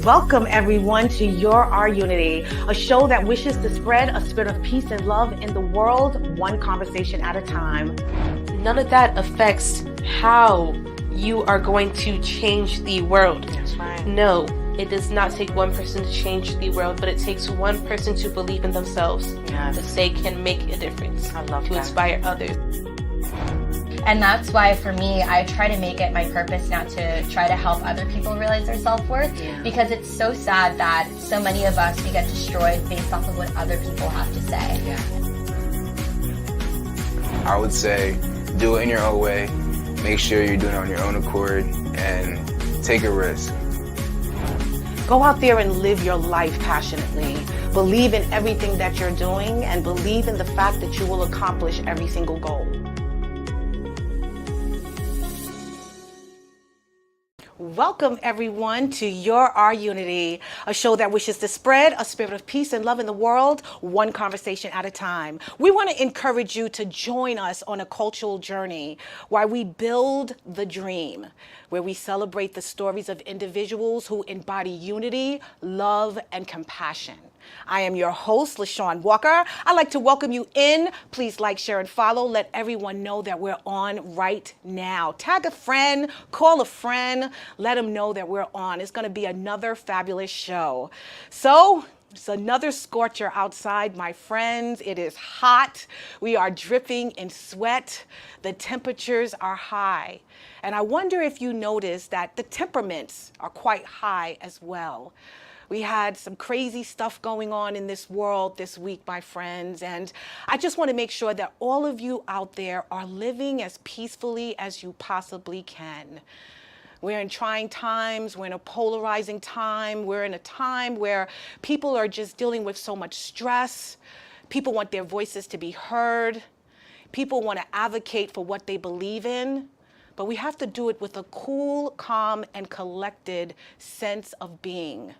Welcome everyone to Our Unity, a show that wishes to spread a spirit of peace and love in the world, one conversation at a time. None of that affects how you are going to change the world. That's right. No, it does not take one person to change the world, but it takes one person to believe in themselves. Yes. That they can make a difference. I love to that. Inspire others. And that's why, for me, I try to make it my purpose now to try to help other people realize their self-worth. Yeah. Because it's so sad that so many of us, we get destroyed based off of what other people have to say. Yeah. I would say do it in your own way. Make sure you're doing it on your own accord and take a risk. Go out there and live your life passionately. Believe in everything that you're doing and believe in the fact that you will accomplish every single goal. Welcome everyone to Our Unity, a show that wishes to spread a spirit of peace and love in the world, one conversation at a time. We want to encourage you to join us on a cultural journey where we build the dream, where we celebrate the stories of individuals who embody unity, love, and compassion. I am your host, LaShawn Walker. I'd like to welcome you in. Please like, share, and follow. Let everyone know that we're on right now. Tag a friend, call a friend, let them know that we're on. It's going to be another fabulous show. So, it's another scorcher outside, my friends. It is hot. We are dripping in sweat. The temperatures are high. And I wonder if you notice that the temperaments are quite high as well. We had some crazy stuff going on in this world this week, my friends, and I just want to make sure that all of you out there are living as peacefully as you possibly can. We're in trying times, we're in a polarizing time, we're in a time where people are just dealing with so much stress. People want their voices to be heard. People want to advocate for what they believe in. But we have to do it with a cool, calm, and collected sense of being.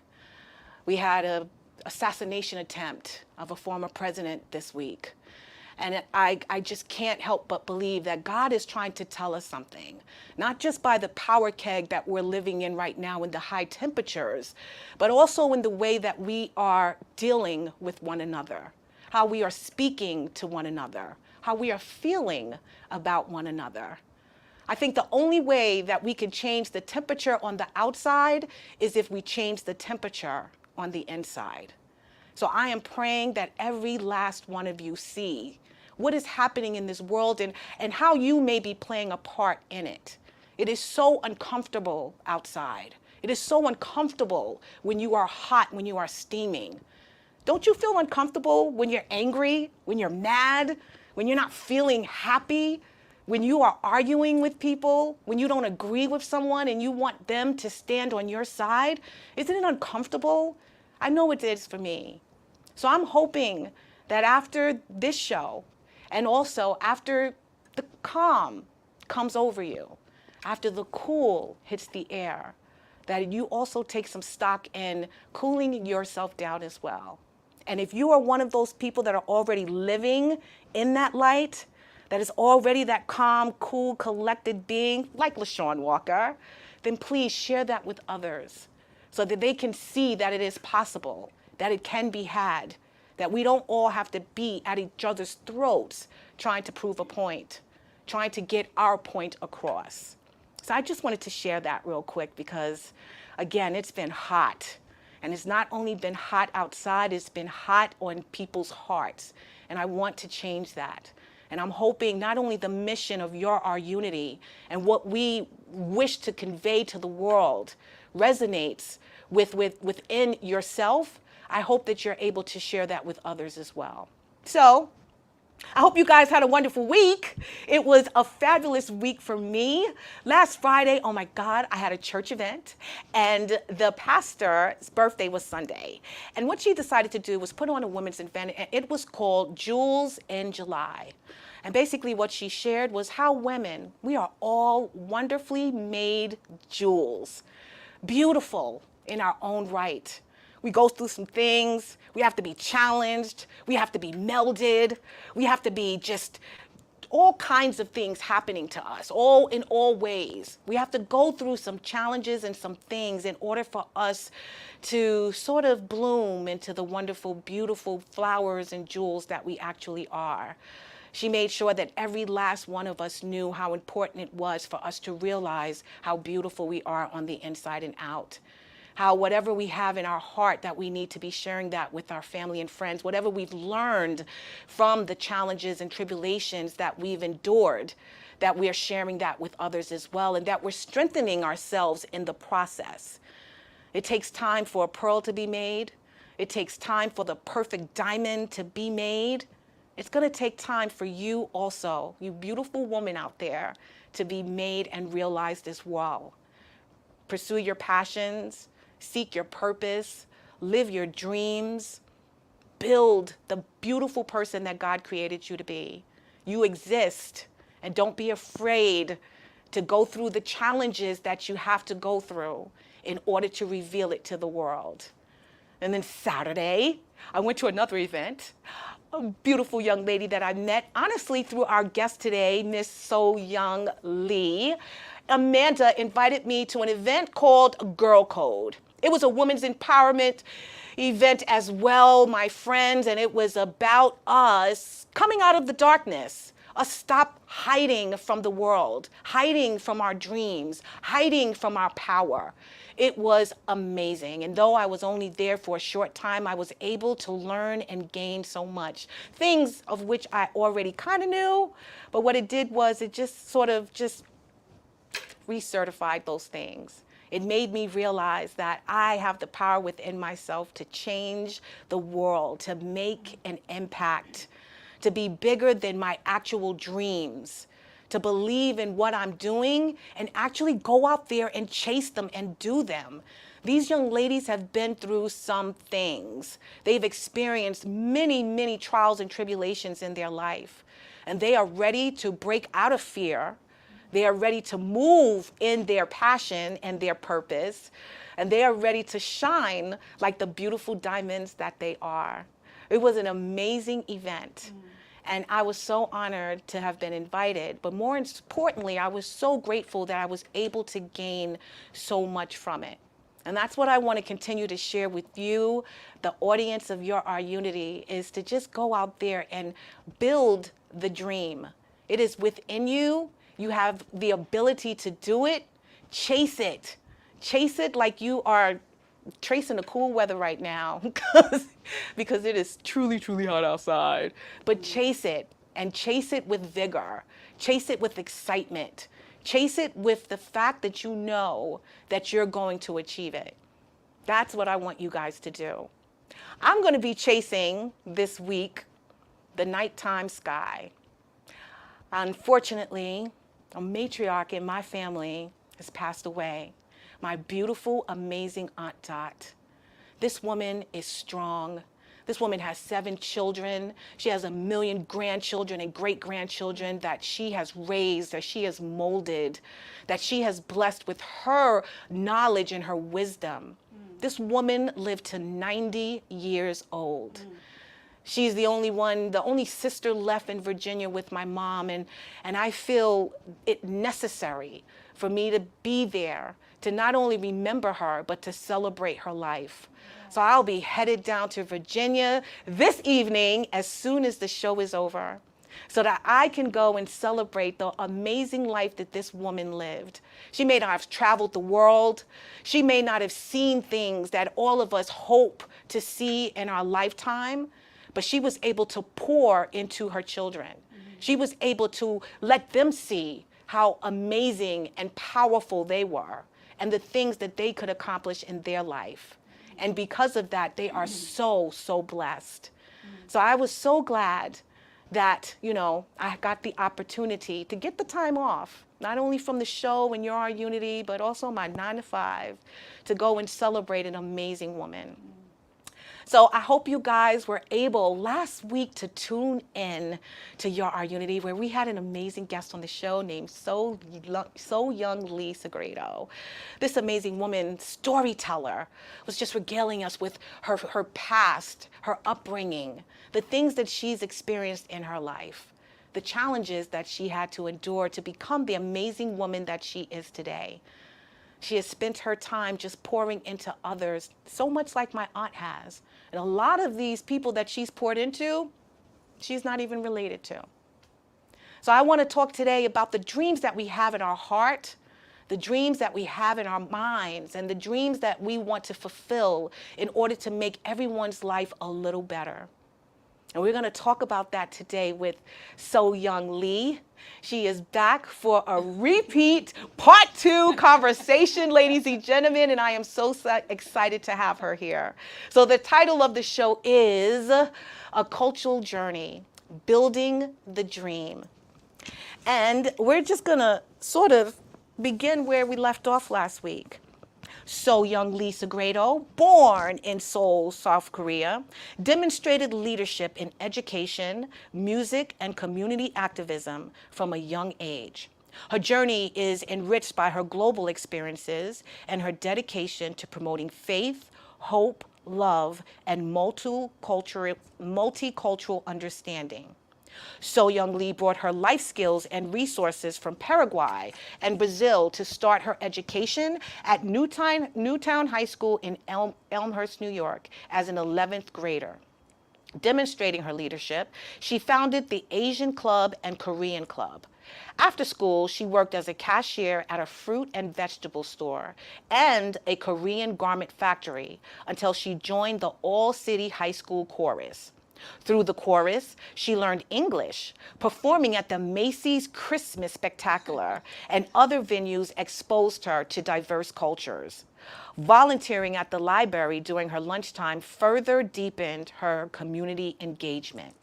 We had an assassination attempt of a former president this week. And I just can't help but believe that God is trying to tell us something, not just by the power keg that we're living in right now in the high temperatures, but also in the way that we are dealing with one another, how we are speaking to one another, how we are feeling about one another. I think the only way that we can change the temperature on the outside is if we change the temperature on the inside. So I am praying that every last one of you see what is happening in this world and how you may be playing a part in it. It is so uncomfortable outside. It is so uncomfortable when you are hot, when you are steaming. Don't you feel uncomfortable when you're angry, when you're mad, when you're not feeling happy, when you are arguing with people, when you don't agree with someone and you want them to stand on your side? Isn't it uncomfortable? I know it is for me. So I'm hoping that after this show, and also after the calm comes over you, after the cool hits the air, that you also take some stock in cooling yourself down as well. And if you are one of those people that are already living in that light, that is already that calm, cool, collected being, like LaShawn Walker, then please share that with others so that they can see that it is possible, that it can be had, that we don't all have to be at each other's throats trying to prove a point, trying to get our point across. So I just wanted to share that real quick because, again, it's been hot. And it's not only been hot outside, it's been hot on people's hearts. And I want to change that. And I'm hoping not only the mission of Our Unity and what we wish to convey to the world resonates within yourself, I hope that you're able to share that with others as well. So I hope you guys had a wonderful week. It was a fabulous week for me. Last Friday, oh my God, I had a church event and the pastor's birthday was Sunday. And what she decided to do was put on a women's event and it was called Jewels in July. And basically what she shared was how women, we are all wonderfully made jewels, beautiful in our own right. We go through some things. We have to be challenged. We have to be melded. We have to be just all kinds of things happening to us, all in all ways. We have to go through some challenges and some things in order for us to sort of bloom into the wonderful, beautiful flowers and jewels that we actually are. She made sure that every last one of us knew how important it was for us to realize how beautiful we are on the inside and out. How whatever we have in our heart that we need to be sharing that with our family and friends, whatever we've learned from the challenges and tribulations that we've endured, that we are sharing that with others as well, and that we're strengthening ourselves in the process. It takes time for a pearl to be made. It takes time for the perfect diamond to be made. It's going to take time for you also, you beautiful woman out there, to be made and realized as well. Pursue your passions, seek your purpose, live your dreams, build the beautiful person that God created you to be. You exist, and don't be afraid to go through the challenges that you have to go through in order to reveal it to the world. And then Saturday, I went to another event. A beautiful young lady that I met, honestly, through our guest today, Miss Soh Young Lee. Amanda invited me to an event called Girl Code. It was a women's empowerment event as well, my friends, and it was about us coming out of the darkness, us stop hiding from the world, hiding from our dreams, hiding from our power. It was amazing. And though I was only there for a short time, I was able to learn and gain so much. Things of which I already kind of knew, but what it did was it just sort of just recertified those things. It made me realize that I have the power within myself to change the world, to make an impact, to be bigger than my actual dreams, to believe in what I'm doing and actually go out there and chase them and do them. These young ladies have been through some things. They've experienced many, many trials and tribulations in their life, and they are ready to break out of fear. They are ready to move in their passion and their purpose, and they are ready to shine like the beautiful diamonds that they are. It was an amazing event. And I was so honored to have been invited. But more importantly, I was so grateful that I was able to gain so much from it. And that's what I want to continue to share with you, the audience of Your Our Unity, is to just go out there and build the dream. It is within you. You have the ability to do it. Chase it. Chase it like you are tracing the cool weather right now because it is truly, truly hot outside. But chase it, and chase it with vigor. Chase it with excitement. Chase it with the fact that you know that you're going to achieve it. That's what I want you guys to do. I'm going to be chasing this week the nighttime sky. Unfortunately, a matriarch in my family has passed away. My beautiful, amazing Aunt Dot. This woman is strong. This woman has 7 children. She has 1 million grandchildren and great-grandchildren that she has raised, that she has molded, that she has blessed with her knowledge and her wisdom. This woman lived to 90 years old. She's the only one, the only sister left in Virginia with my mom, and I feel it necessary for me to be there to not only remember her, but to celebrate her life. So I'll be headed down to Virginia this evening as soon as the show is over, so that I can go and celebrate the amazing life that this woman lived. She may not have traveled the world. She may not have seen things that all of us hope to see in our lifetime, but she was able to pour into her children. She was able to let them see how amazing and powerful they were and the things that they could accomplish in their life. And because of that, they are so, so blessed. So I was so glad that, I got the opportunity to get the time off, not only from the show and Your Our Unity, but also my 9 to 5, to go and celebrate an amazing woman. So I hope you guys were able last week to tune in to Your Our Unity, where we had an amazing guest on the show named Soh Young Lee Segredo. This amazing woman, storyteller, was just regaling us with her past, her upbringing, the things that she's experienced in her life. the challenges that she had to endure to become the amazing woman that she is today. She has spent her time just pouring into others, so much like my aunt has. And a lot of these people that she's poured into, she's not even related to. So I want to talk today about the dreams that we have in our heart, the dreams that we have in our minds, and the dreams that we want to fulfill in order to make everyone's life a little better. And we're going to talk about that today with Soh Young Lee. She is back for a repeat part 2 conversation, ladies and gentlemen, and I am so excited to have her here. So the title of the show is A Cultural Journey, Building the Dream. And we're just going to sort of begin where we left off last week. Soh Young Lee, born in Seoul, South Korea, demonstrated leadership in education, music, and community activism from a young age. Her journey is enriched by her global experiences and her dedication to promoting faith, hope, love, and multicultural understanding. Soh Young Lee brought her life skills and resources from Paraguay and Brazil to start her education at Newtown High School in Elmhurst, New York, as an 11th grader. Demonstrating her leadership, she founded the Asian Club and Korean Club. After school, she worked as a cashier at a fruit and vegetable store and a Korean garment factory until she joined the All-City High School chorus. Through the chorus, she learned English, performing at the Macy's Christmas Spectacular, and other venues exposed her to diverse cultures. Volunteering at the library during her lunchtime further deepened her community engagement.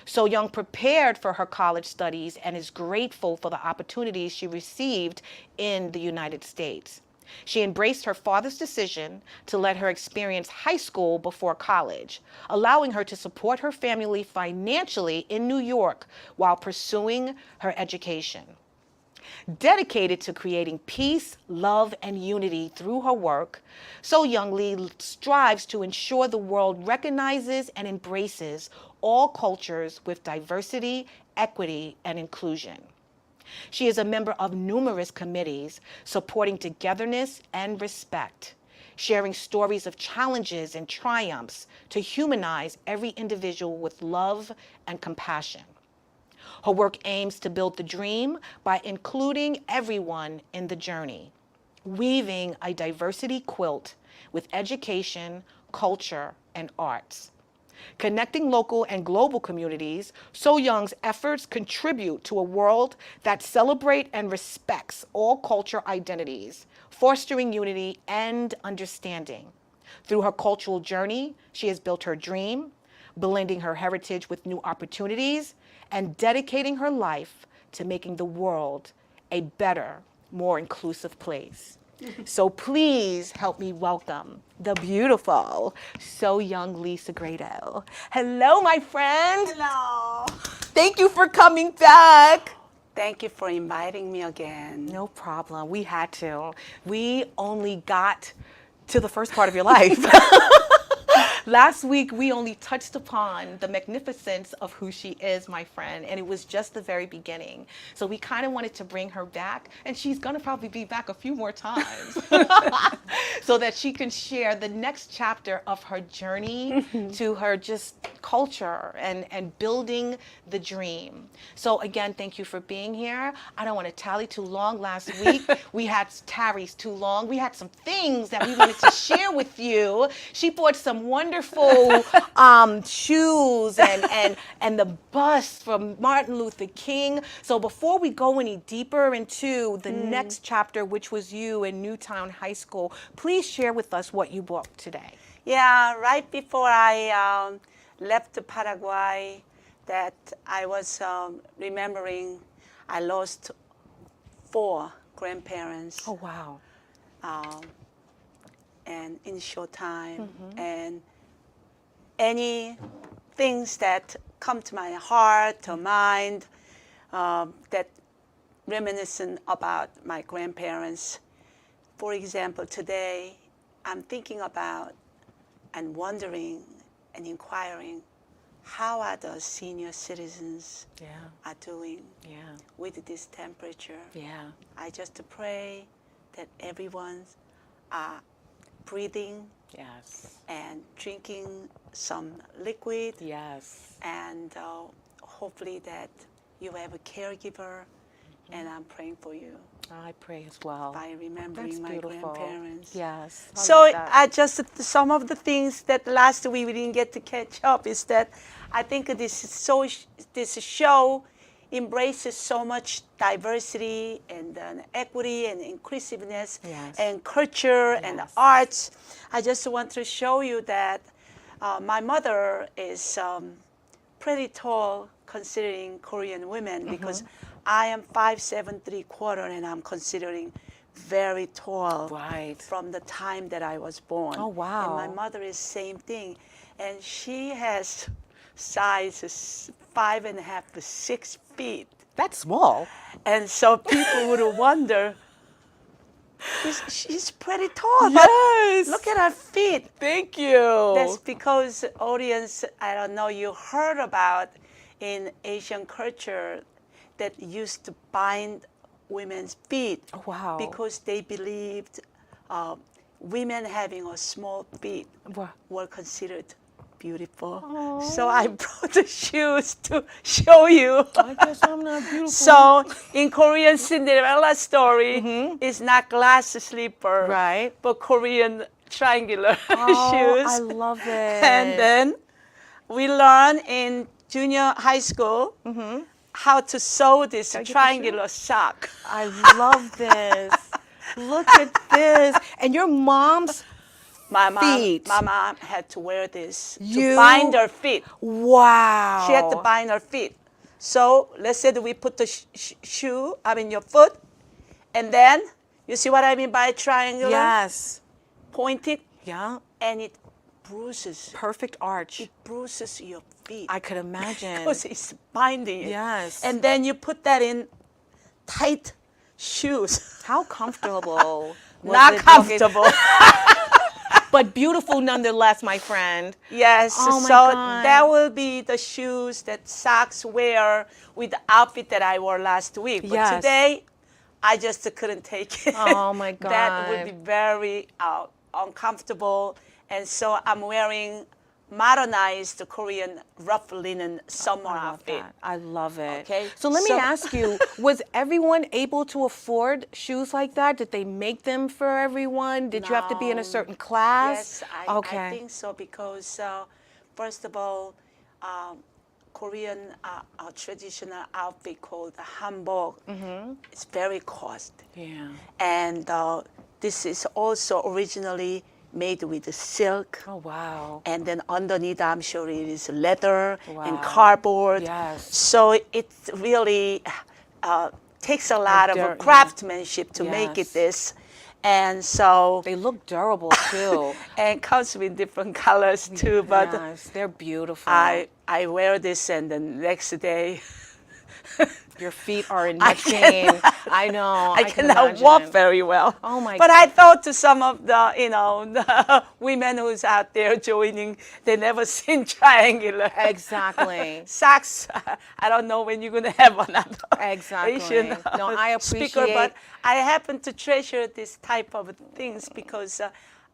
Soh Young prepared for her college studies and is grateful for the opportunities she received in the United States. She embraced her father's decision to let her experience high school before college, allowing her to support her family financially in New York while pursuing her education. Dedicated to creating peace, love, and unity through her work, Soh Young Lee strives to ensure the world recognizes and embraces all cultures with diversity, equity, and inclusion. She is a member of numerous committees supporting togetherness and respect, sharing stories of challenges and triumphs to humanize every individual with love and compassion. Her work aims to build the dream by including everyone in the journey, weaving a diversity quilt with education, culture, and arts. Connecting local and global communities, Soh Young's efforts contribute to a world that celebrates and respects all cultural identities, fostering unity and understanding. Through her cultural journey, she has built her dream, blending her heritage with new opportunities, and dedicating her life to making the world a better, more inclusive place. So please help me welcome the beautiful Soh Young Lee. Hello, my friend. Hello. Thank you for coming back. Thank you for inviting me again. No problem. We had to. We only got to the first part of your life. Last week, we only touched upon the magnificence of who she is, my friend, and it was just the very beginning. So we kind of wanted to bring her back, and she's going to probably be back a few more times so that she can share the next chapter of her journey to her just culture and building the dream. So again, thank you for being here. I don't want to tally too long. Last week, we had tarries too long. We had some things that we wanted to share with you. She bought some wonderful shoes and the bust from Martin Luther King. So before we go any deeper into the next chapter, which was you in Newtown High School, please share with us what you bought today. Yeah, right before I left Paraguay, that I was remembering I lost 4 grandparents. Oh, wow. And in short time, and any things that come to my heart or mind that reminiscent about my grandparents. For example, today I'm thinking about and wondering and inquiring how are the senior citizens Yeah. are doing Yeah. with this temperature. Yeah. I just pray that everyone are breathing Yes. and drinking some liquid, Yes. and hopefully that you have a caregiver, and I'm praying for you I pray as well. by remembering That's my beautiful. grandparents. Yes. I So love that. I just, some of the things that last week we didn't get to catch up is that I think this show embraces so much diversity and equity and inclusiveness Yes. and culture and Yes. arts. I just want to show you that my mother is pretty tall considering Korean women, because I am 5'7" 3/4", and I'm considering very tall Right. from the time that I was born. Oh, wow. And my mother is same thing, and she has sizes 5.5 to 6 feet, That's small. and so people would wonder. She's pretty tall, but Yes. look at her feet. Thank you. That's because, audience, I don't know, you heard about in Asian culture that used to bind women's feet. Oh, wow. Because they believed women having a small feet Wow. were considered beautiful. So I brought the shoes to show you. I guess I'm not beautiful. So in Korean Cinderella story, it's not glass slipper, Right. but Korean triangular Oh, shoes. I love it. And then we learn in junior high school how to sew this get the triangular sock. I love this. Look at this. And your mom's My feet. mom had to wear this You- to bind her feet. wow. She had to bind her feet. So let's say that we put the your foot, and then you see what I mean by triangular? Yes. Pointed, Yeah. and it bruises. Perfect arch. It bruises your feet. I could imagine. Because it's binding it. Yes. And then you put that in tight shoes. How comfortable. was Not it? comfortable. But beautiful nonetheless, my friend. Yes. Oh my so God. that will be the shoes that socks wear with the outfit that I wore last week. But Yes. today, I just couldn't take it. Oh my That would God. be very uncomfortable. And so I'm wearing modernized Korean rough linen summer I love outfit. that. I love it. Okay, So let me so- ask you, was everyone able to afford shoes like that? Did they make them for everyone? Did you have to be in a No. certain class? Yes, Okay. I think so, because first of all, Korean traditional outfit called the hanbok. It's very costly. Yeah. And this is also originally made with silk. Oh, wow. And then underneath, I'm sure it is leather and Wow. cardboard. Yes. So it really takes a lot of yeah. craftsmanship to make it Yes. this. And so, They look durable too. and comes with different colors too. But yes, they're beautiful. I wear this, and the next day, Your feet are in much pain. I know. I can cannot walk imagine. very well. Oh my But I thought to some of the, the women who's out there joining, they never seen triangular Exactly. socks. I don't know when you're gonna have another Exactly. Asian No, I speaker, appreciate- but I happen to treasure this type of things because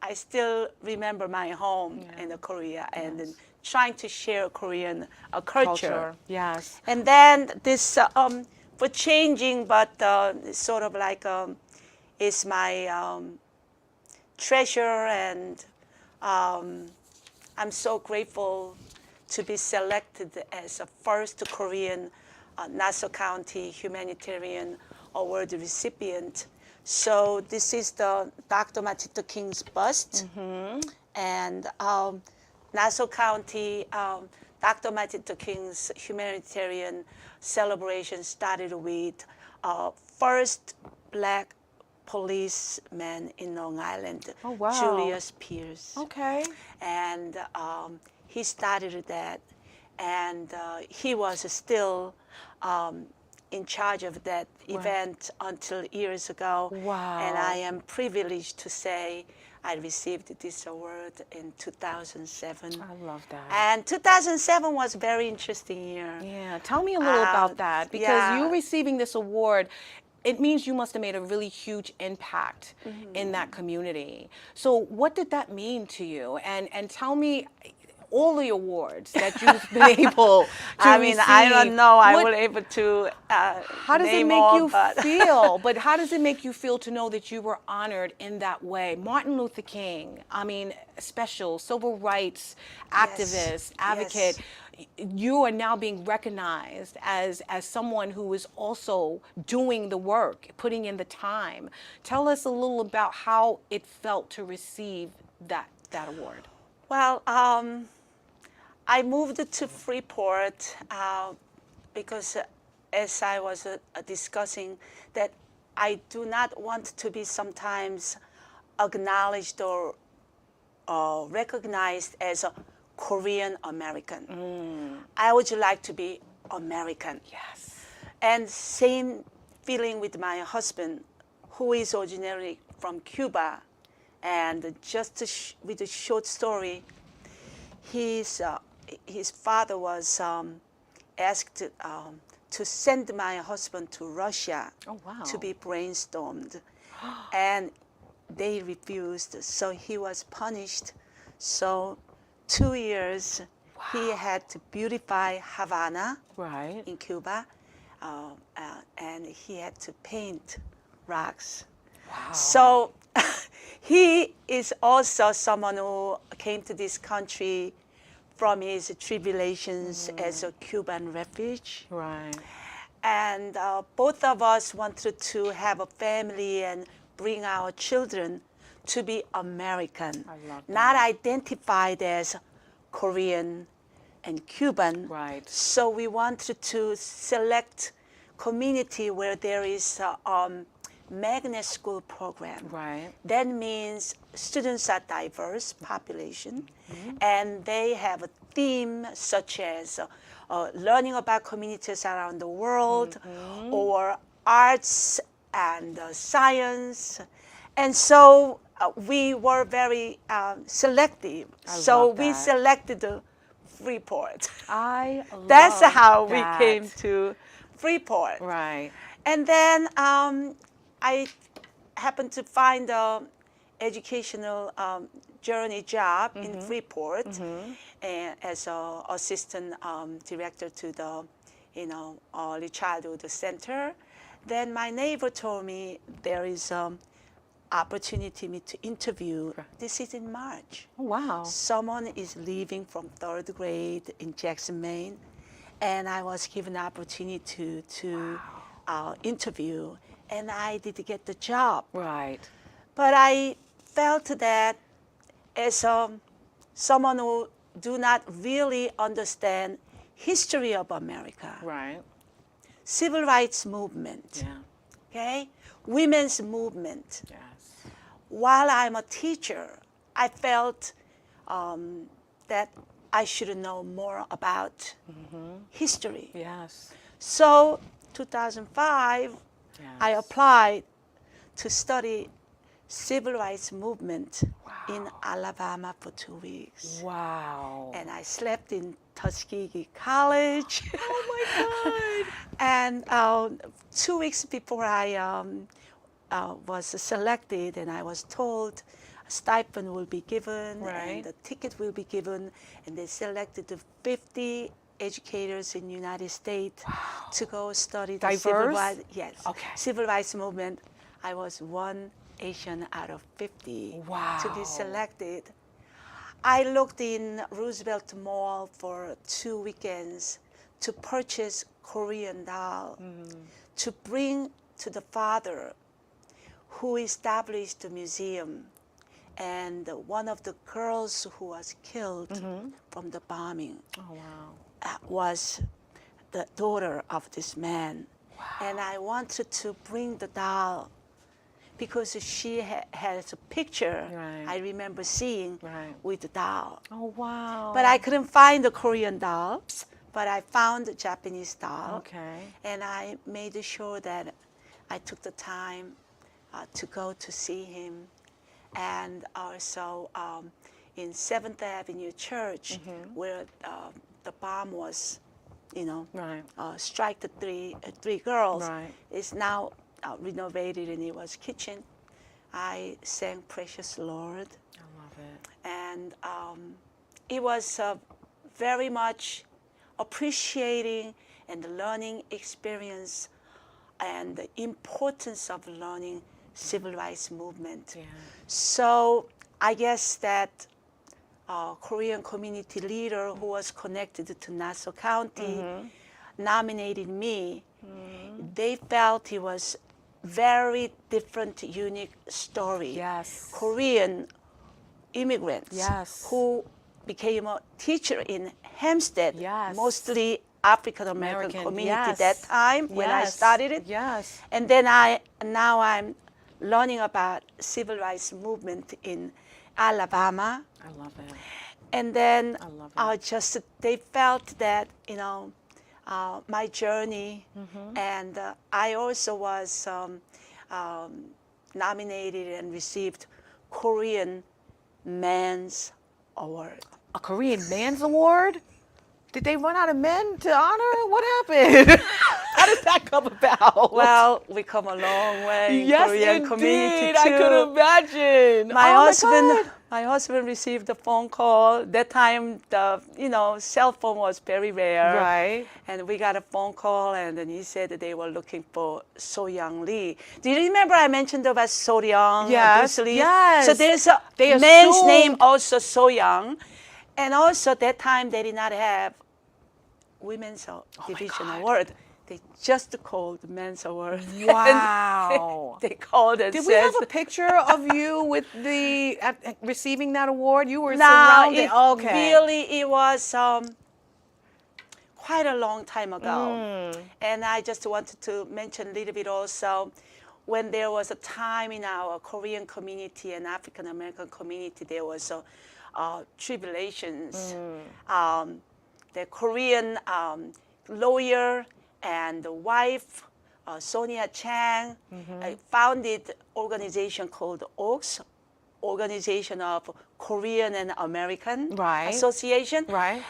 I still remember my home in Korea, and then trying to share Korean culture. Yes. And then this, for changing, but sort of like is my treasure, and I'm so grateful to be selected as a first Korean Nassau County Humanitarian Award recipient. So this is the Dr. Martin Luther King's bust, and Nassau County, Dr. Martin Luther King's humanitarian celebration started with first black policeman in Long Island, Oh, wow. Julius Pierce. Okay. And he started that, and he was still in charge of that event until years ago. Wow. And I am privileged to say I received this award in 2007. I love that. And 2007 was a very interesting year. Yeah, tell me a little about that, because yeah. you receiving this award, it means you must have made a really huge impact in that community. So what did that mean to you? And tell me all the awards that you've been able to I mean, receive. I don't know. I What- was able to How does it name make all, you but feel? But how does it make you feel to know that you were honored in that way? Martin Luther King, I mean, special civil rights activist, advocate. You are now being recognized as someone who is also doing the work, putting in the time. Tell us a little about how it felt to receive that award. Well, I moved to Freeport because, as I was discussing, that I do not want to be sometimes acknowledged or recognized as a Korean American. I would like to be American. Yes. And same feeling with my husband, who is originally from Cuba. And just with a short story, his father was asked to send my husband to Russia to be brainstormed. And they refused, so he was punished. So 2 years he had to beautify Havana in Cuba, and he had to paint rocks. So he is also someone who came to this country from his tribulations as a Cuban refugee. Right. And both of us wanted to have a family and bring our children to be American, not identified as Korean and Cuban. Right. So we wanted to select community where there is a magnet school program. Right. That means students are diverse population, and they have a theme such as learning about communities around the world, or arts and science. And so we were very selective. So love we that. selected the Freeport. That's how we came to Freeport. Right. And then I happened to find an educational journey job in Freeport and as an assistant director to the early childhood center. Then my neighbor told me there is opportunity me to interview. This is in March. Oh, wow. Someone is leaving from 3rd grade in Jackson, Maine, and I was given the opportunity to interview, and I did get the job. Right. But I felt that as someone who do not really understand history of America, Right. civil rights movement, Yeah. okay, women's movement. Yes. While I'm a teacher, I felt that I should know more about history. Yes. So 2005, I applied to study civil rights movement in Alabama for 2 weeks. Wow. And I slept in Tuskegee College. Oh my God. And 2 weeks before I was selected, and I was told a stipend will be given, and the ticket will be given, and they selected the 50 educators in the United States to go study the civil rights. Yes. Okay. Civil rights movement. I was one Asian out of 50 to be selected. I looked in Roosevelt Mall for 2 weekends to purchase Korean doll to bring to the father who established the museum, and one of the girls who was killed from the bombing was the daughter of this man. And I wanted to bring the doll because she has a picture I remember seeing with the doll. Oh, wow. But I couldn't find the Korean doll, but I found the Japanese doll. Okay. And I made sure that I took the time to go to see him. and also in 7th Avenue Church, where the bomb was, Right. strike the three girls. Right. It's now renovated, and it was kitchen. I sang Precious Lord, I love it. and it was very much appreciating and the learning experience and the importance of learning civil rights movement. Yeah. So I guess that Korean community leader who was connected to Nassau County nominated me. They felt it was very different, unique story. Yes. Korean immigrants Yes. who became a teacher in Hempstead, Yes. mostly African American community yes. that time when I Yes. started it. Yes. And then now I'm learning about civil rights movement in Alabama. I love it. And then I love it. they felt that, my journey, and I also was nominated and received Korean Men's Award. A Korean Man's Award? Did they run out of men to honor? What happened? How did that come about? Well, we come a long way in yes, Korean indeed. community too. I could imagine. My Oh husband, my husband received a phone call. That time, the cell phone was very rare. Right. And we got a phone call, and then he said that they were looking for Soh Young Lee. Do you remember I mentioned about Soh Young? Yes, Bruce Lee? yes. So there's They a man's assumed- name also Soh Young, and also that time they did not have women's division God. award. They just called men's award. And Wow. they called and Did we said, have a picture of you with the receiving that award? You were no, surrounded. it really, it was quite a long time ago. And I just wanted to mention a little bit also, when there was a time in our Korean community and African American community, there was tribulations. The Korean lawyer and the wife, Sonia Chang, founded organization called OAKS, Organization of Korean and American Right. Association. Right.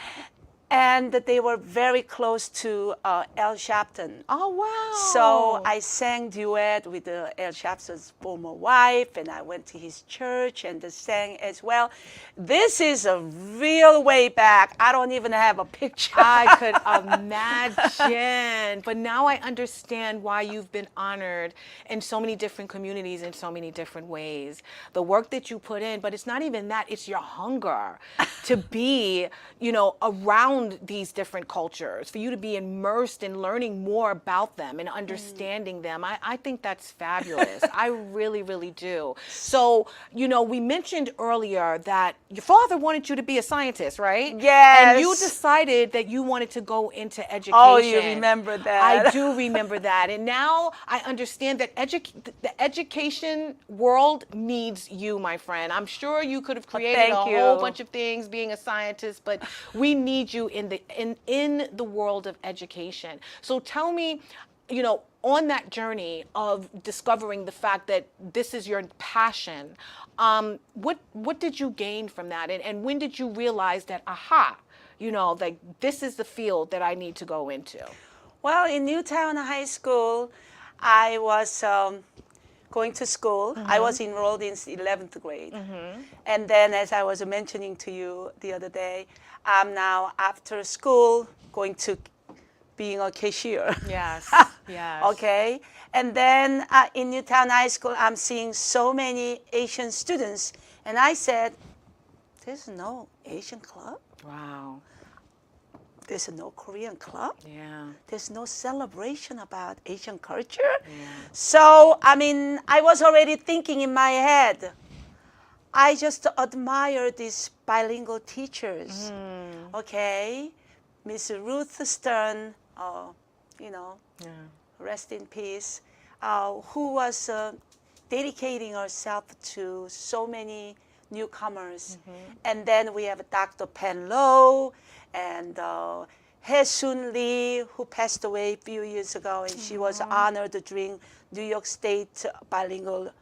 And they were very close to Al Sharpton. Oh, wow. So I sang duet with Al Sharpton's former wife, and I went to his church and sang as well. This is a real way back. I don't even have a picture. I could imagine. But now I understand why you've been honored in so many different communities in so many different ways. The work that you put in, but it's not even that, it's your hunger to be, around these different cultures, for you to be immersed in learning more about them and understanding them. I think that's fabulous. I really, really do. So, we mentioned earlier that your father wanted you to be a scientist, right? Yes. And you decided that you wanted to go into education. Oh, you remember that. I do remember that. And now I understand that the education world needs you, my friend. I'm sure you could have created thank a you. whole bunch of things being a scientist, but we need you in the world of education. So tell me, on that journey of discovering the fact that this is your passion, what did you gain from that? And when did you realize that, like this is the field that I need to go into? Well, in Newtown High School, I was going to school. I was enrolled in 11th grade. And then, as I was mentioning to you the other day, I'm now after school going to being a cashier. Yes, yes. Okay. And then in Newtown High School, I'm seeing so many Asian students. And I said, there's no Asian club. Wow. There's no Korean club. Yeah. There's no celebration about Asian culture. So, I was already thinking in my head, I just admire these bilingual teachers. Okay. Miss Ruth Stern, rest in peace, who was dedicating herself to so many newcomers. And then we have Dr. Pen Lo and Hae-Soon Lee, who passed away a few years ago, and she was honored during New York State bilingual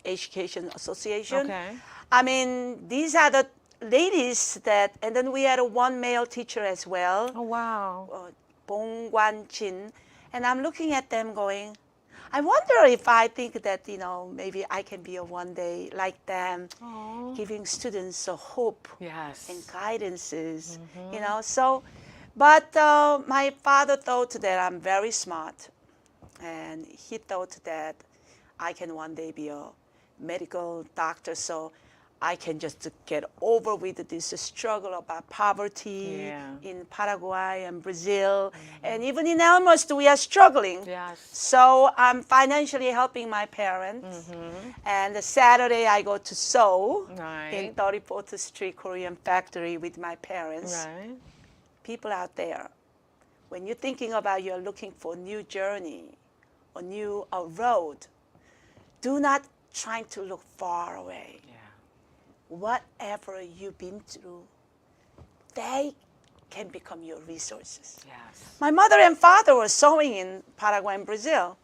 Education Association. Okay. I mean, these are the ladies that, and then we had one male teacher as well, Oh, wow. Bong Guan Jin, and I'm looking at them going, I wonder if I think that, maybe I can be one day like them, Oh. giving students a hope Yes. and guidances, so, but my father thought that I'm very smart, and he thought that I can one day be a medical doctor, so I can just get over with this struggle about poverty Yeah. in Paraguay and Brazil, and even in Elmhurst we are struggling. Yes. So I'm financially helping my parents, and Saturday I go to Seoul Right. in 34th Street Korean Factory with my parents. Right. People out there, when you're thinking about you're looking for a new journey, a new road, do not try to look far away. Yeah. Whatever you've been through, they can become your resources. Yes. My mother and father were sewing in Paraguay and Brazil.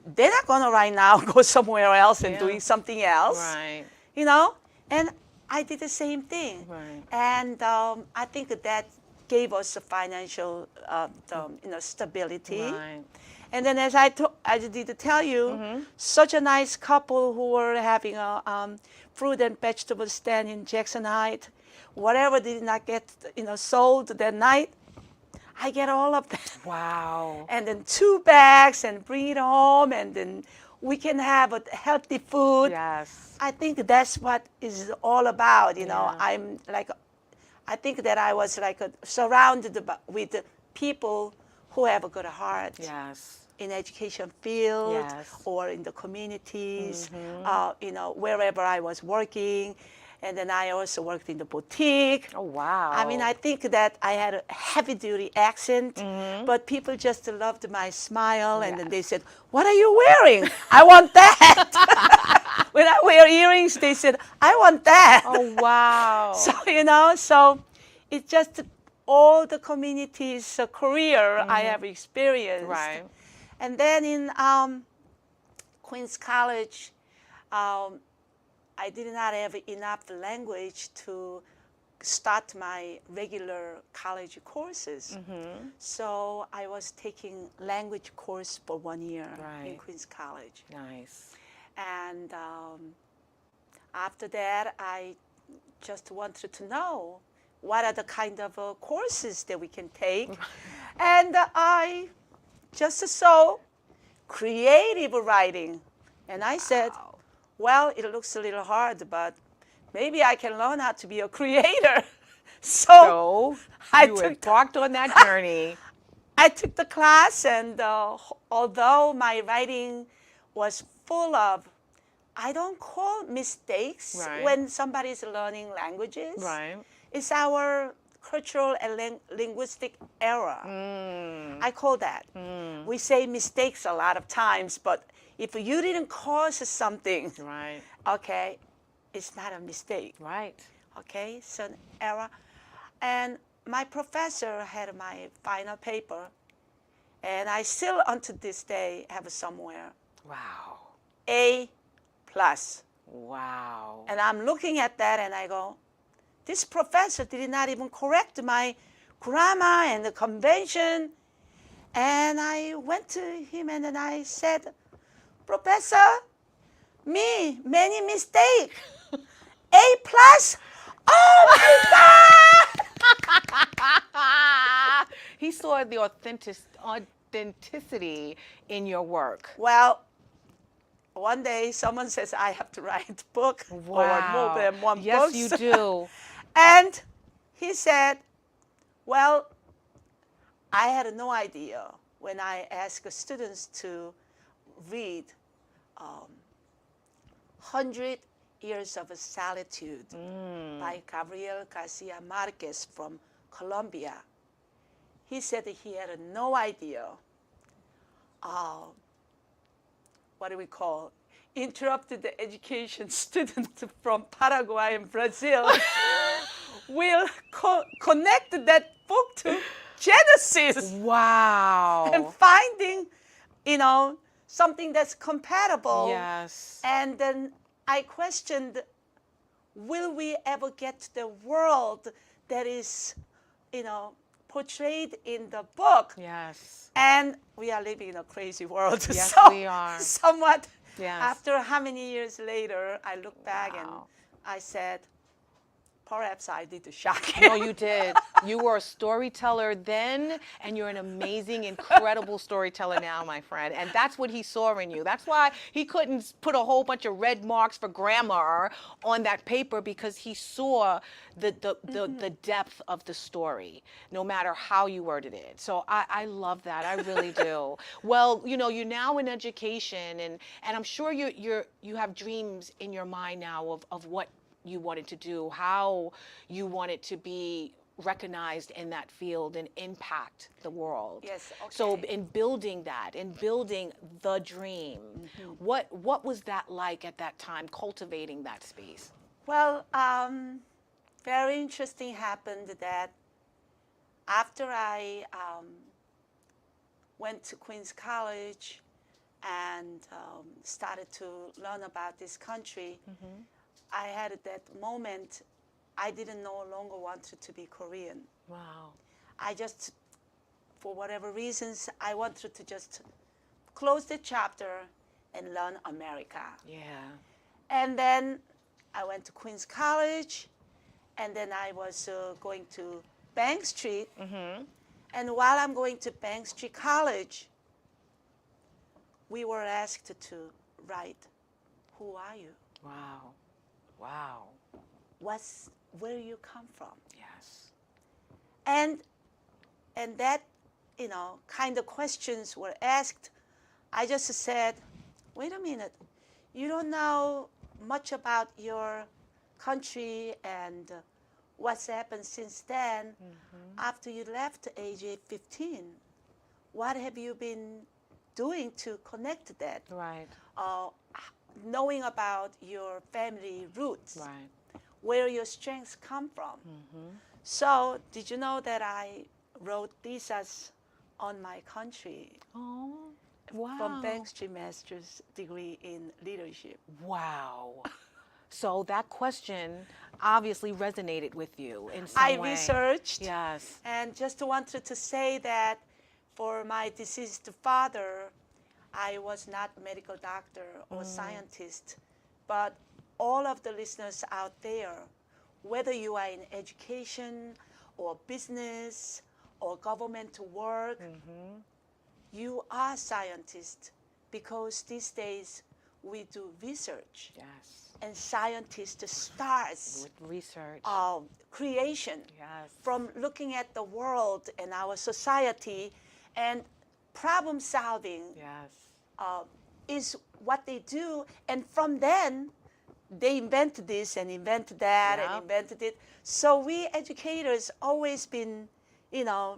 They're not going to right now go somewhere else and Yeah. doing something else, Right. And I did the same thing. Right. And I think that gave us a financial stability. Right. And then as I did tell you, such a nice couple who were having a fruit and vegetable stand in Jackson Heights. Whatever did not get sold that night, I get all of that. Wow. And then 2 bags and bring it home, and then we can have a healthy food. Yes. I think that's what is all about. Yeah. I'm like, I think that I was like surrounded with people who have a good heart. Yes. In education field, Yes. or in the communities, wherever I was working. And then I also worked in the boutique. Oh, wow. I mean, I think that I had a heavy-duty accent, but people just loved my smile, and then they said, "What are you wearing? I want that." When I wear earrings, they said, "I want that." Oh, wow. So it's just all the communities' career I have experienced. Right. And then in Queens College, I did not have enough language to start my regular college courses. So I was taking language course for 1 year in Right. Queens College. Nice. And after that, I just wanted to know what are the kind of courses that we can take. And I just saw creative writing. And I said, well, it looks a little hard, but maybe I can learn how to be a creator. So I you took embarked on that journey. I took the class, and although my writing was full of, I don't call mistakes Right. when somebody's learning languages. Right. It's our cultural and linguistic error. I call that. We say mistakes a lot of times, but if you didn't cause something, Right. okay, it's not a mistake. Right. Okay, it's an error. And my professor had my final paper, and I still, unto this day, have it somewhere, Wow. A+. Wow. And I'm looking at that, and I go, this professor did not even correct my grammar and the convention. And I went to him, and then I said, Professor, many mistake. A+. Oh my God! He saw the authenticity in your work. Well, one day someone says I have to write a book or more than one Yes, book. you do. And he said, well, I had no idea when I asked students to read 100 Years of Solitude by Gabriel Garcia Marquez from Colombia. He said that he had no idea what do we call interrupted the education student from Paraguay and Brazil will connect that book to Genesis Wow. and finding, something that's compatible. Yes. And then I questioned, will we ever get to the world that is, portrayed in the book? Yes. And we are living in a crazy world. Yes, so we are. Somewhat. Yes. After how many years later, I look back and Wow. I said, perhaps I did shock him. No, you did. You were a storyteller then, and you're an amazing, incredible storyteller now, my friend. And that's what he saw in you. That's why he couldn't put a whole bunch of red marks for grammar on that paper, because he saw the depth of the story, no matter how you worded it. So I love that. I really do. Well, you're now in education, and I'm sure you have dreams in your mind now of what you wanted to do, how you wanted to be recognized in that field and impact the world. Yes, okay. So in building that, in building the dream, what was that like at that time, cultivating that space? Well, very interesting happened that after I went to Queens College and started to learn about this country, I had that moment, I didn't no longer wanted to be Korean. Wow. I just, for whatever reasons, I wanted to just close the chapter and learn America. Yeah. And then I went to Queens College, and then I was going to Bank Street. And while I'm going to Bank Street College, we were asked to write, who are you? Wow. Wow. Where you come from? Yes. And that, kind of questions were asked. I just said, wait a minute, you don't know much about your country and what's happened since then. After you left age 15, what have you been doing to connect that? Right. Knowing about your family roots, Right. where your strengths come from. So did you know that I wrote thesis on my country Oh, wow. from Bank Street Master's degree in leadership? Wow. So that question obviously resonated with you in some I way. researched, Yes. and just wanted to say that for my deceased father, I was not a medical doctor or scientist, but all of the listeners out there, whether you are in education or business or government work, you are scientists, because these days we do research, Yes. and scientists starts With research. creation Yes. from looking at the world and our society, and problem solving Yes. is what they do. And from then, they invented this and invented that Yeah. and invented it. So we educators always been,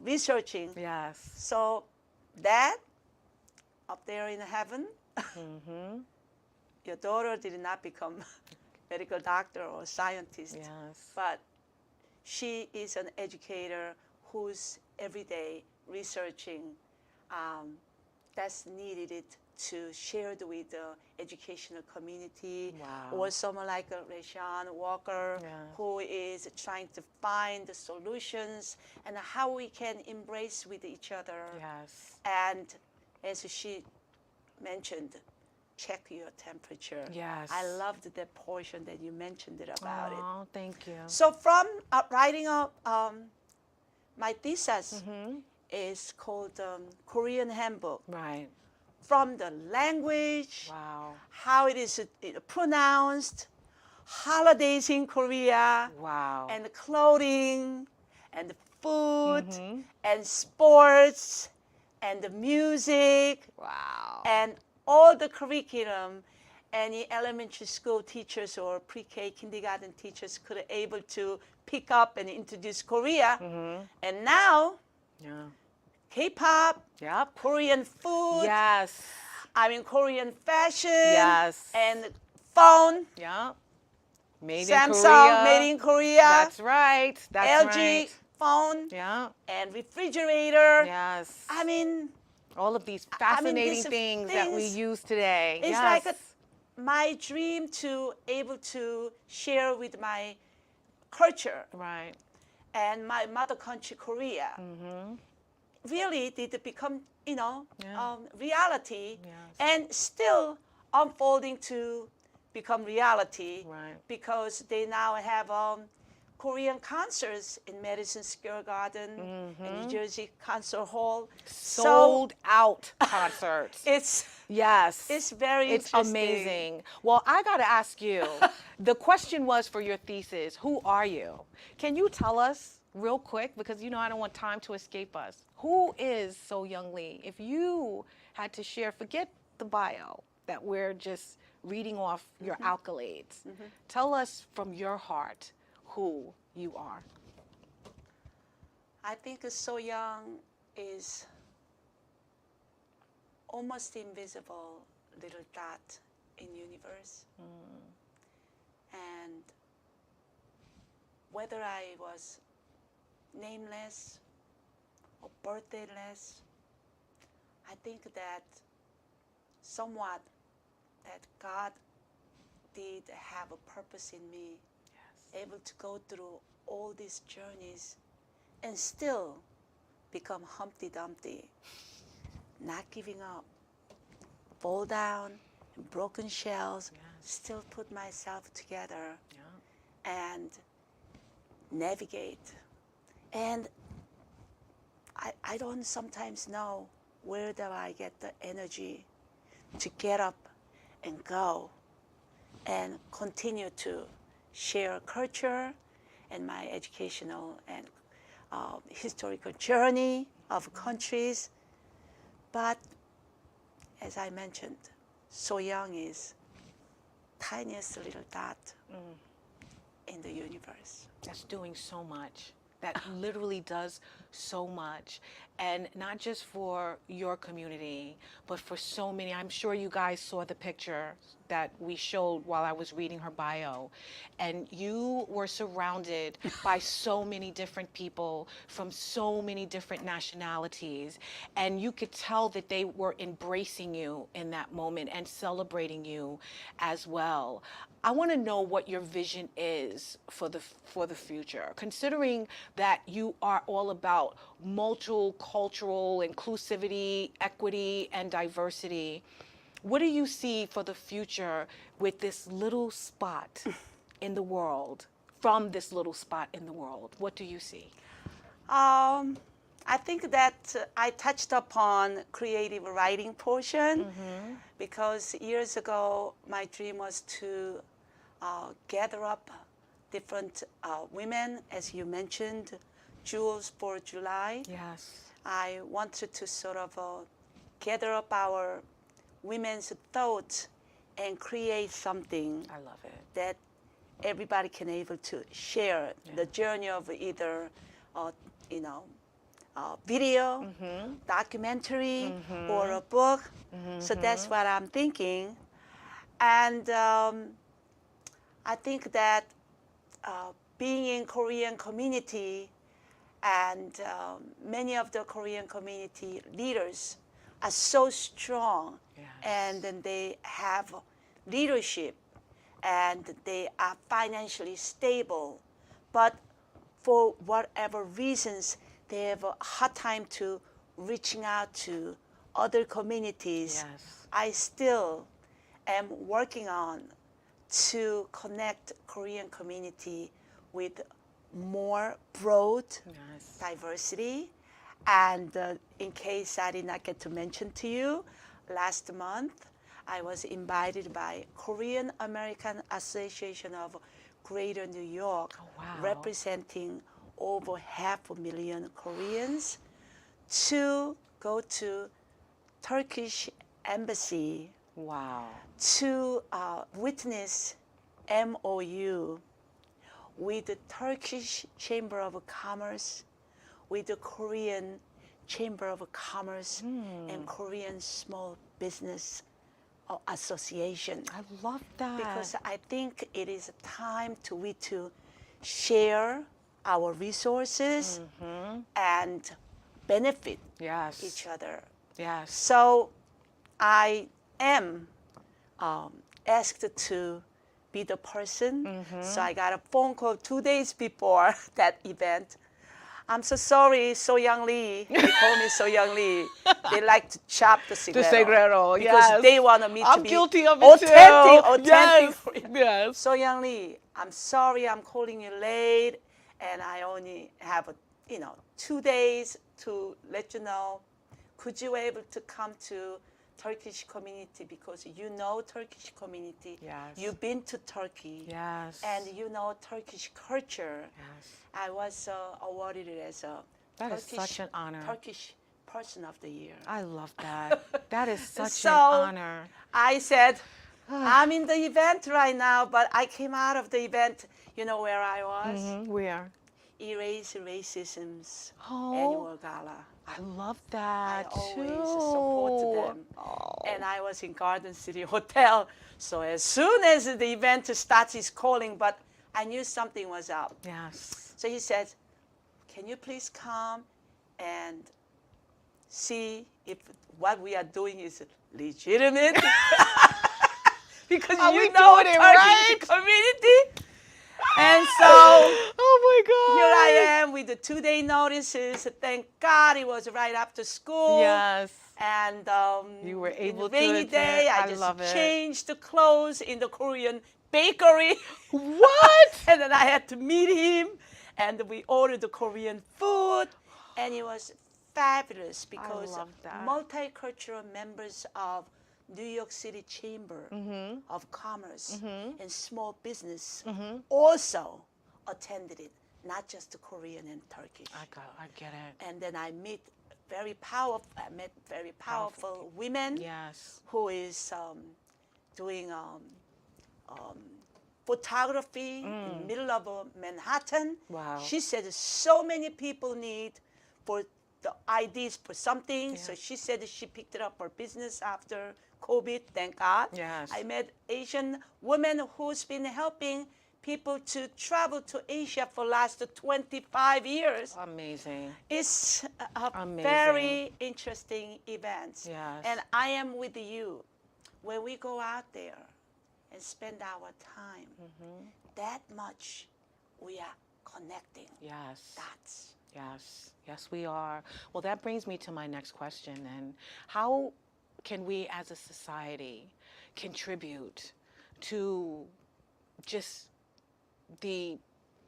researching. Yes. So that up there in heaven, your daughter did not become medical doctor or scientist, Yes. but she is an educator who's every day researching that's needed to share with the educational community. Wow. Or someone like Rashawn Walker, Yeah. who is trying to find the solutions and how we can embrace with each other. Yes. And as she mentioned, check your temperature. Yes. I loved that portion that you mentioned about it. Oh, thank you. So from writing up my thesis is called Korean Handbook. Right. From the language, Wow. how it is pronounced, holidays in Korea, Wow. and the clothing, and the food, and sports, and the music, Wow. and all the curriculum any elementary school teachers or pre-K kindergarten teachers could able to pick up and introduce Korea. And now, Yeah. K-pop, Yep. Korean food, Yes. Korean fashion, Yes. and phone, Yep. Made in Samsung, Korea. made in Korea, That's right. That's LG right. phone, Yeah. and refrigerator. Yes. I mean, All of these I mean, fascinating these things that we things, use today. it's Yes. like my dream to able to share with my culture Right. and my mother country, Korea. Really did become, Yeah. reality, Yes. and still unfolding to become reality. Right. Because they now have Korean concerts in Madison Square Garden and New Jersey Concert Hall. Sold out concerts. It's Yes. it's very It's interesting. amazing. Well, I got to ask you, the question was for your thesis, who are you? Can you tell us real quick, because I don't want time to escape us. Who is Soh Young Lee? If you had to share, forget the bio that we're just reading off your accolades. Tell us from your heart who you are. I think So Young is almost invisible little dot in universe. And whether I was nameless or birthdayless, I think that somewhat that God did have a purpose in me, able to go through all these journeys and still become Humpty Dumpty, not giving up, fall down, and broken shells, still put myself together and navigate. And I don't sometimes know where do I get the energy to get up and go and continue to share culture and my educational and historical journey of countries. But as I mentioned, So Young is tiniest little dot in the universe. That's doing so much. That literally does so much. And not just for your community, but for so many. I'm sure you guys saw the picture that we showed while I was reading her bio. And you were surrounded by so many different people from so many different nationalities. And you could tell that they were embracing you in that moment and celebrating you as well. I want to know what your vision is for the future, considering that you are all about multicultural inclusivity, equity, and diversity. What do you see for the future with this little spot in the world, from this little spot in the world? What do you see? I think that I touched upon creative writing portion because years ago my dream was to gather up different women, as you mentioned, Jewels for July. Yes. I wanted to sort of gather up our women's thoughts and create something I love it. that everybody can able to share the journey of either, video, documentary, or a book. So that's what I'm thinking. And I think that being in Korean community and many of the Korean community leaders are so strong, and then they have leadership and they are financially stable, but for whatever reasons they have a hard time to reaching out to other communities. Yes. I still am working on to connect Korean community with more broad diversity. And in case I did not get to mention to you, last month I was invited by Korean American Association of Greater New York, representing over 500,000 Koreans, to go to Turkish embassy to witness MOU with the Turkish Chamber of Commerce, with the Korean Chamber of Commerce and Korean Small Business Association. I love that. Because I think it is time to share our resources and benefit each other. Yes. So I am asked to be the person. So I got a phone call 2 days before that event. I'm so sorry, Soh Young Lee. They call me Soh Young Lee. They like to chop the cigarette. cigarette, because yes. they wanted me to I'm be guilty of it authentic, too. authentic. Yes, Korean. yes. Soh Young Lee, I'm sorry I'm calling you late, and I only have 2 days to let you know. Could you able to come to Turkish community, because you know Turkish community. Yes. You've been to Turkey. Yes. And you know Turkish culture. Yes. I was awarded as a That is Turkish, such an honor. Turkish Person of the Year. I love that. That is such So, an honor. I said, I'm in the event right now, but I came out of the event. You know where I was? Where? Erase Racism's Oh. annual gala. I love I that always too. support them. Oh. And I was in Garden City Hotel. So as soon as the event starts, he's calling, but I knew something was up. Yes. So he said, can you please come and see if what we are doing is legitimate? Because Are we you know doing it Turkish right? community. And so Oh my God. here I am with the 2-day notices. Thank God it was right after school. Yes. And You were in able the to rainy attend. day, I I just love it. changed the clothes in the Korean bakery. What? And then I had to meet him, and we ordered the Korean food, and it was fabulous because love that. multicultural members of New York City Chamber of Commerce and Small Business also attended it, not just the Korean and Turkish. I get it. And then I met very powerful women Yes. who is doing photography in the middle of Manhattan. Wow. She said so many people need for the IDs for something. So she said she picked it up for business after COVID, thank God. Yes. I met Asian woman who's been helping people to travel to Asia for the last 25 years. Amazing. It's a Amazing. very interesting event. Yes. And I am with you. When we go out there and spend our time, that much we are connecting Yes. dots. Yes. Yes, we are. Well, that brings me to my next question. And how can we as a society contribute to just the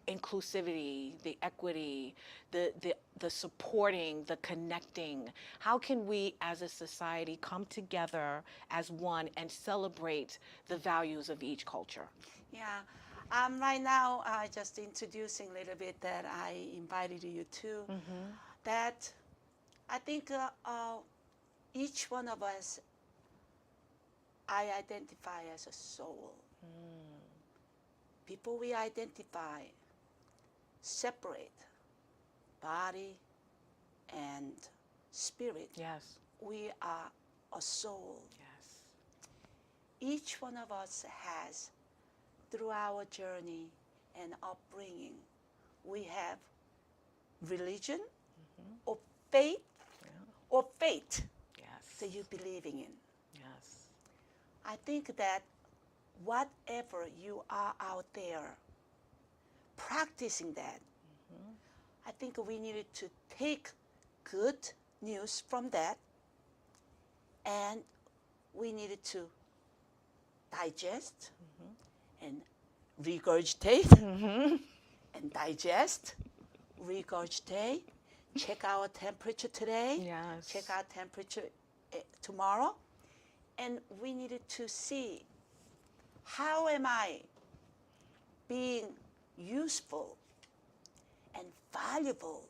inclusivity, the equity, the supporting, the connecting? How can we as a society come together as one and celebrate the values of each culture? Yeah. Right now, just introducing a little bit that I invited you to, that I think each one of us, I identify as a soul. People we identify separate body and spirit. Yes. We are a soul. Yes. Each one of us has, through our journey and upbringing, we have religion or faith or fate Yes. that you're believing in. Yes. I think that whatever you are out there practicing that, I think we needed to take good news from that, and we needed to digest and regurgitate and digest, regurgitate, check our temperature today, Yes. check our temperature tomorrow, and we needed to see, how am I being useful and valuable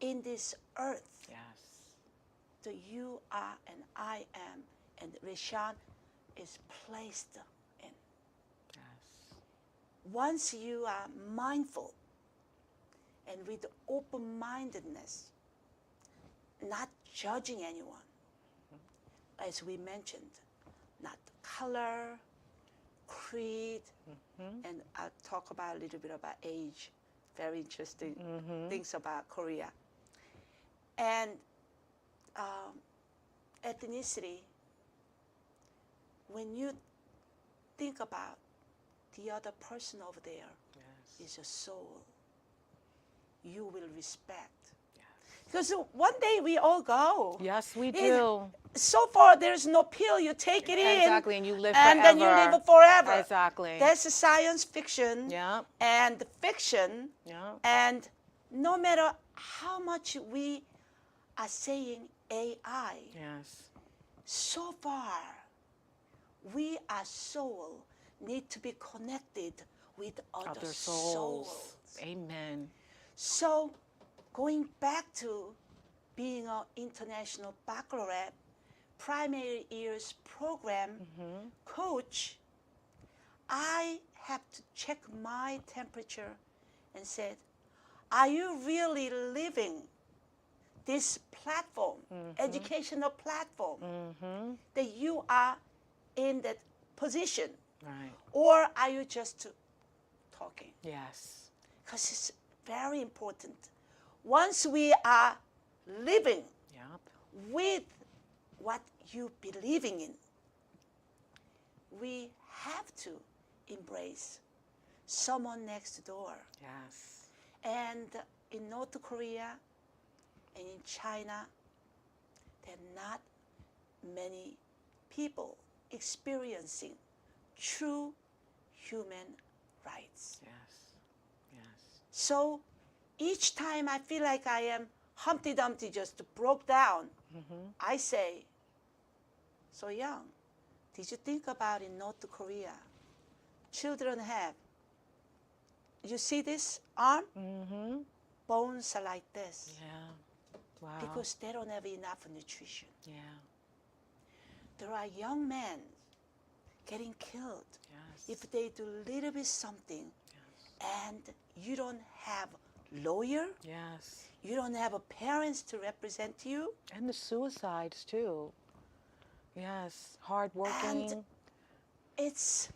in this earth Yes. that you are and I am and Rishan is placed in? Yes. Once you are mindful and with open-mindedness, not judging anyone, as we mentioned, not color, creed, and I'll talk about a little bit about age, very interesting things about Korea. And ethnicity, when you think about the other person over there is a soul, you will respect. Because one day we all go. Yes, we It- do. So far, there's no pill. You take it in. Exactly, and you live and then you forever. live forever. Exactly. That's a science fiction Yep. and fiction. Yep. And no matter how much we are saying AI, Yes. so far, we as soul need to be connected with other souls. Amen. So, going back to being an international baccalaureate, primary years program coach, I have to check my temperature and said, are you really living this platform, educational platform, that you are in that position? Right. Or are you just talking? Yes. Because it's very important. Once we are living Yep. with what you believing in, we have to embrace someone next door. Yes. And in North Korea and in China, there are not many people experiencing true human rights. Yes. Yes. So each time I feel like I am Humpty Dumpty just broke down, I say, So Young, did you think about in North Korea, children have, you see this arm? Bones are like this Yeah. Wow. because they don't have enough nutrition. Yeah. There are young men getting killed Yes. if they do little bit something, Yes. and you don't have lawyer, Yes. you don't have a parents to represent you. And the suicides too. Yes. Hardworking. And it's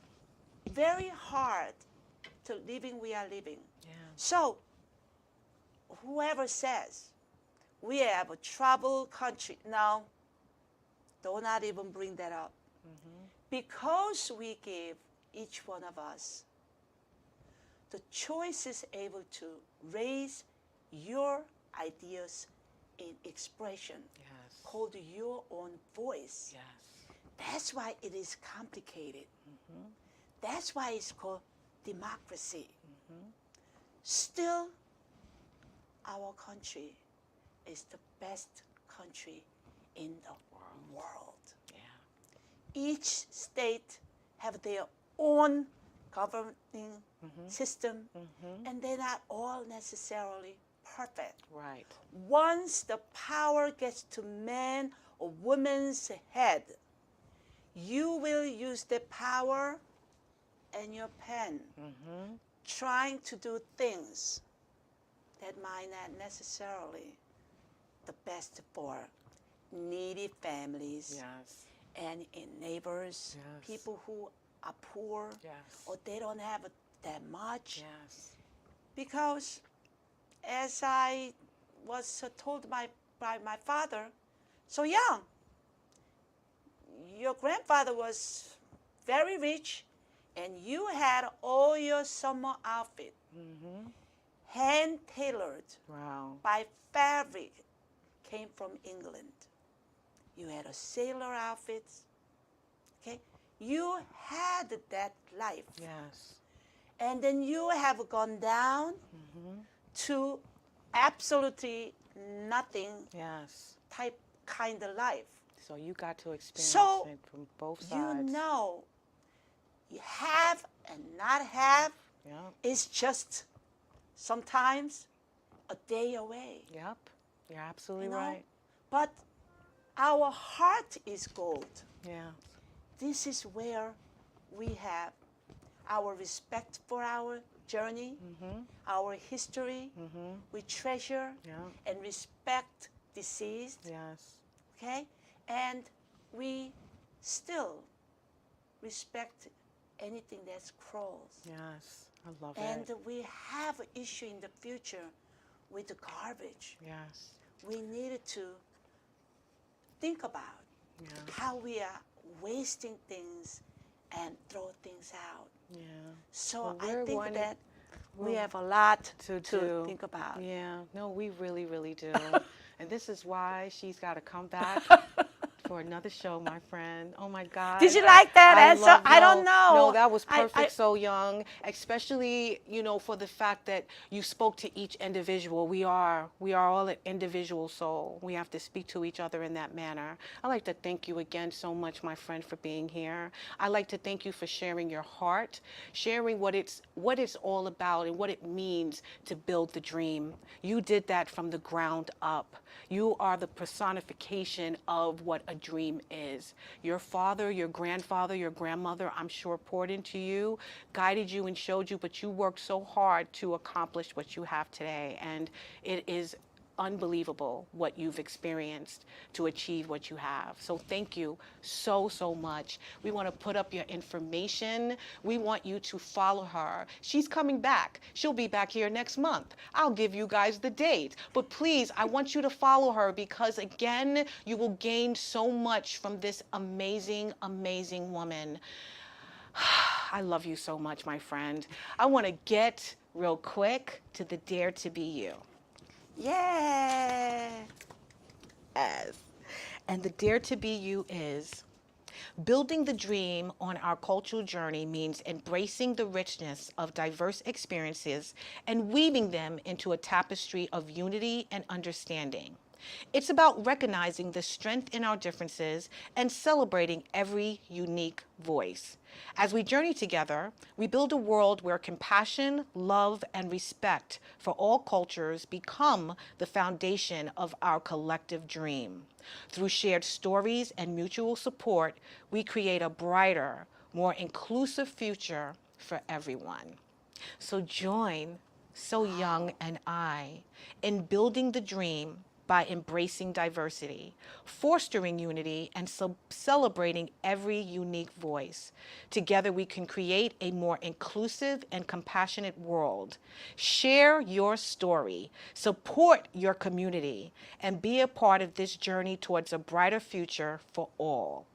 very hard to living we are living. Yeah. So whoever says we have a troubled country, no, do not even bring that up. Because we give each one of us the choice is able to raise your ideas in expression, Yes. called your own voice. Yes. That's why it is complicated. That's why it's called democracy. Still, our country is the best country in the world. Yeah. Each state have their own governing system, and they're not all necessarily perfect. Right. Once the power gets to man or woman's head, you will use the power and your pen trying to do things that might not necessarily the best for needy families Yes. and in neighbors, Yes. people who are poor Yes. or they don't have that much. Yes. Because as I was told by my father, So Young, your grandfather was very rich and you had all your summer outfit hand tailored Wow. by fabric came from England. You had a sailor outfit. Okay? You had that life. Yes. And then you have gone down to absolutely nothing Yes. kind of life. So you got to experience So, it from both You sides. know, you have and not have Yep. is just sometimes a day away. Yep. You're absolutely You know? right. But our heart is gold. Yeah. This is where we have our respect for our journey, our history. We treasure Yeah. and respect deceased, Yes. okay? And we still respect anything that crawls. Yes. I love And it. we have an issue in the future with the garbage. Yes. We needed to think about how we are wasting things and throw things out. Yeah. So Well, I we're think one- that we have a lot to to do. think about. Yeah, no, we really, really do. And this is why she's got to come back for another show, my friend. Oh my God. Did you like that answer? I don't know. No, that was I- perfect, So Young, especially, for the fact that you spoke to each individual. We are all an individual soul. We have to speak to each other in that manner. I'd like to thank you again so much, my friend, for being here. I'd like to thank you for sharing your heart, sharing what it's all about and what it means to build the dream. You did that from the ground up. You are the personification of what a dream is. Your father, your grandfather, your grandmother, I'm sure poured into you, guided you and showed you, but you worked so hard to accomplish what you have today. And it is unbelievable what you've experienced to achieve what you have. So thank you so, so much. We want to put up your information. We want you to follow her. She's coming back. She'll be back here next month. I'll give you guys the date. But please, I want you to follow her because, again, you will gain so much from this amazing, amazing woman. I love you so much, my friend. I want to get real quick to the Dare to Be You. Yeah. Yes. And the Dare to Be You is building the dream on our cultural journey means embracing the richness of diverse experiences and weaving them into a tapestry of unity and understanding. It's about recognizing the strength in our differences and celebrating every unique voice. As we journey together, we build a world where compassion, love, and respect for all cultures become the foundation of our collective dream. Through shared stories and mutual support, we create a brighter, more inclusive future for everyone. So join So Young and I in building the dream by embracing diversity, fostering unity, and celebrating every unique voice. Together we can create a more inclusive and compassionate world. Share your story, support your community, and be a part of this journey towards a brighter future for all.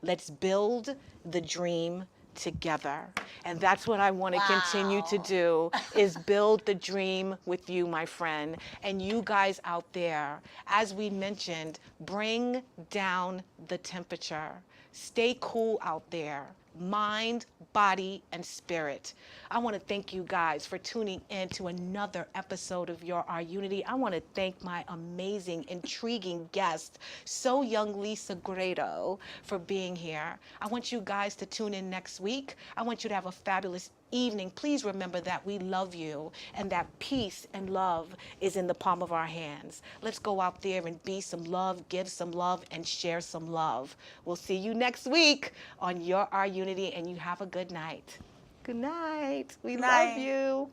Let's build the dream together. And that's what I want to continue to do, is build the dream with you, my friend. And you guys out there, as we mentioned, bring down the temperature. Stay cool out there. Mind, body, and spirit. I want to thank you guys for tuning in to another episode of Your Our Unity. I want to thank my amazing, intriguing guest, Soh Young Lee Sagredo, for being here. I want you guys to tune in next week. I want you to have a fabulous evening. Please remember that we love you and that peace and love is in the palm of our hands. Let's go out there and be some love, give some love, and share some love. We'll see you next week on Your Our Unity, and you have a good night. Good night. We love Night. you.